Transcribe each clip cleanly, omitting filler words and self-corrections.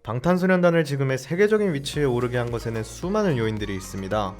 방탄소년단을 지금의 세계적인 위치에 오르게 한 것에는 수많은 요인들이 있습니다.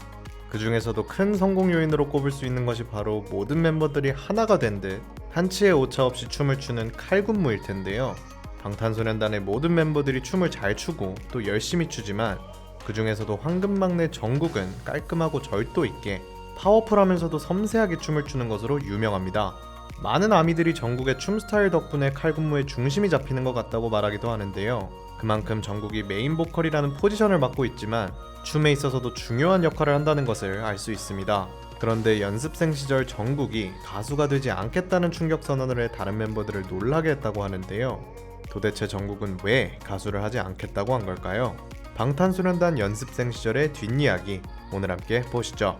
그 중에서도 큰 성공 요인으로 꼽을 수 있는 것이 바로 모든 멤버들이 하나가 된 듯 한치의 오차 없이 춤을 추는 칼군무일 텐데요. 방탄소년단의 모든 멤버들이 춤을 잘 추고 또 열심히 추지만 그 중에서도 황금막내 정국은 깔끔하고 절도 있게 파워풀하면서도 섬세하게 춤을 추는 것으로 유명합니다. 많은 아미들이 정국의 춤 스타일 덕분에 칼군무의 중심이 잡히는 것 같다고 말하기도 하는데요. 그만큼 정국이 메인 보컬이라는 포지션을 맡고 있지만 춤에 있어서도 중요한 역할을 한다는 것을 알 수 있습니다. 그런데 연습생 시절 정국이 가수가 되지 않겠다는 충격 선언을 해 다른 멤버들을 놀라게 했다고 하는데요. 도대체 정국은 왜 가수를 하지 않겠다고 한 걸까요? 방탄소년단 연습생 시절의 뒷이야기 오늘 함께 보시죠.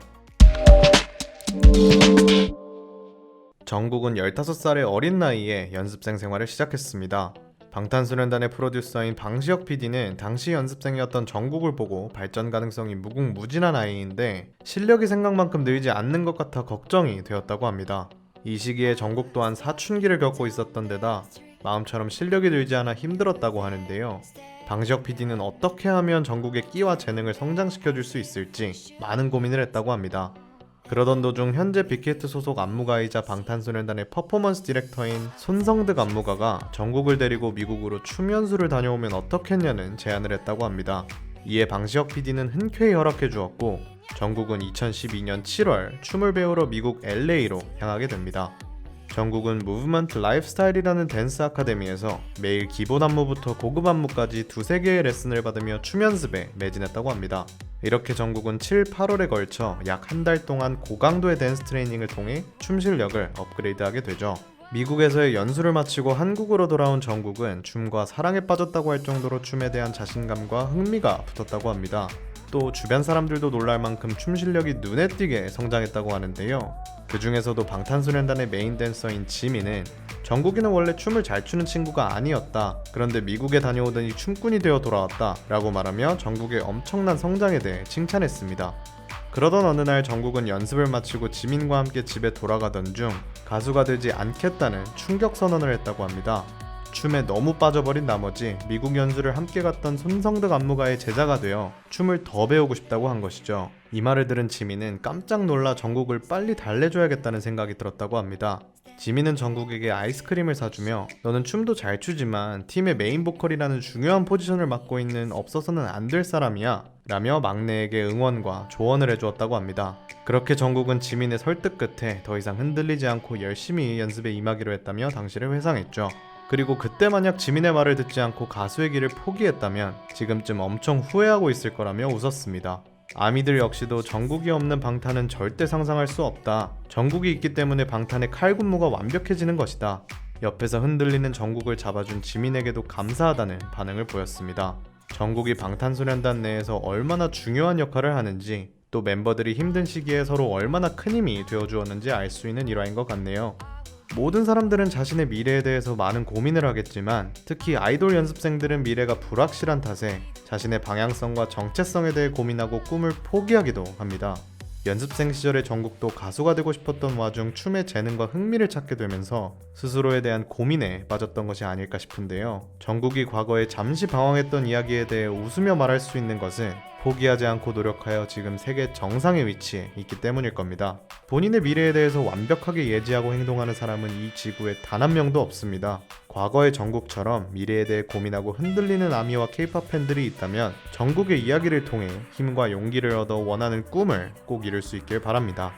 정국은 15살의 어린 나이에 연습생 생활을 시작했습니다. 방탄소년단의 프로듀서인 방시혁 PD는 당시 연습생이었던 정국을 보고 발전 가능성이 무궁무진한 아이인데 실력이 생각만큼 늘지 않는 것 같아 걱정이 되었다고 합니다. 이 시기에 정국 또한 사춘기를 겪고 있었던 데다 마음처럼 실력이 늘지 않아 힘들었다고 하는데요. 방시혁 PD는 어떻게 하면 정국의 끼와 재능을 성장시켜줄 수 있을지 많은 고민을 했다고 합니다. 그러던 도중 현재 빅히트 소속 안무가이자 방탄소년단의 퍼포먼스 디렉터인 손성득 안무가가 정국을 데리고 미국으로 춤 연수를 다녀오면 어떻겠냐는 제안을 했다고 합니다. 이에 방시혁 PD는 흔쾌히 허락해 주었고 정국은 2012년 7월 춤을 배우러 미국 LA로 향하게 됩니다. 정국은 무브먼트 라이프스타일이라는 댄스 아카데미에서 매일 기본 안무부터 고급 안무까지 두세 개의 레슨을 받으며 춤 연습에 매진했다고 합니다. 이렇게 정국은 7, 8월에 걸쳐 약 한 달 동안 고강도의 댄스 트레이닝을 통해 춤 실력을 업그레이드하게 되죠. 미국에서의 연수를 마치고 한국으로 돌아온 정국은 춤과 사랑에 빠졌다고 할 정도로 춤에 대한 자신감과 흥미가 붙었다고 합니다. 또 주변 사람들도 놀랄 만큼 춤 실력이 눈에 띄게 성장했다고 하는데요. 그 중에서도 방탄소년단의 메인 댄서인 지민은 정국이는 원래 춤을 잘 추는 친구가 아니었다. 그런데 미국에 다녀오더니 춤꾼이 되어 돌아왔다 라고 말하며 정국의 엄청난 성장에 대해 칭찬했습니다. 그러던 어느 날 정국은 연습을 마치고 지민과 함께 집에 돌아가던 중 가수가 되지 않겠다는 충격 선언을 했다고 합니다. 춤에 너무 빠져버린 나머지 미국 연수를 함께 갔던 손성득 안무가의 제자가 되어 춤을 더 배우고 싶다고 한 것이죠. 이 말을 들은 지민은 깜짝 놀라 정국을 빨리 달래줘야겠다는 생각이 들었다고 합니다. 지민은 정국에게 아이스크림을 사주며 너는 춤도 잘 추지만 팀의 메인 보컬이라는 중요한 포지션을 맡고 있는 없어서는 안 될 사람이야 라며 막내에게 응원과 조언을 해주었다고 합니다. 그렇게 정국은 지민의 설득 끝에 더 이상 흔들리지 않고 열심히 연습에 임하기로 했다며 당시를 회상했죠. 그리고 그때 만약 지민의 말을 듣지 않고 가수의 길을 포기했다면 지금쯤 엄청 후회하고 있을 거라며 웃었습니다. 아미들 역시도 정국이 없는 방탄은 절대 상상할 수 없다. 정국이 있기 때문에 방탄의 칼군무가 완벽해지는 것이다. 옆에서 흔들리는 정국을 잡아준 지민에게도 감사하다는 반응을 보였습니다. 정국이 방탄소년단 내에서 얼마나 중요한 역할을 하는지 또 멤버들이 힘든 시기에 서로 얼마나 큰 힘이 되어주었는지 알 수 있는 일화인 것 같네요. 모든 사람들은 자신의 미래에 대해서 많은 고민을 하겠지만 특히 아이돌 연습생들은 미래가 불확실한 탓에 자신의 방향성과 정체성에 대해 고민하고 꿈을 포기하기도 합니다. 연습생 시절의 정국도 가수가 되고 싶었던 와중 춤의 재능과 흥미를 찾게 되면서 스스로에 대한 고민에 빠졌던 것이 아닐까 싶은데요. 정국이 과거에 잠시 방황했던 이야기에 대해 웃으며 말할 수 있는 것은 포기하지 않고 노력하여 지금 세계 정상의 위치에 있기 때문일 겁니다. 본인의 미래에 대해서 완벽하게 예지하고 행동하는 사람은 이 지구에 단 한 명도 없습니다. 과거의 정국처럼 미래에 대해 고민하고 흔들리는 아미와 케이팝 팬들이 있다면 정국의 이야기를 통해 힘과 용기를 얻어 원하는 꿈을 꼭 이룰 수 있길 바랍니다.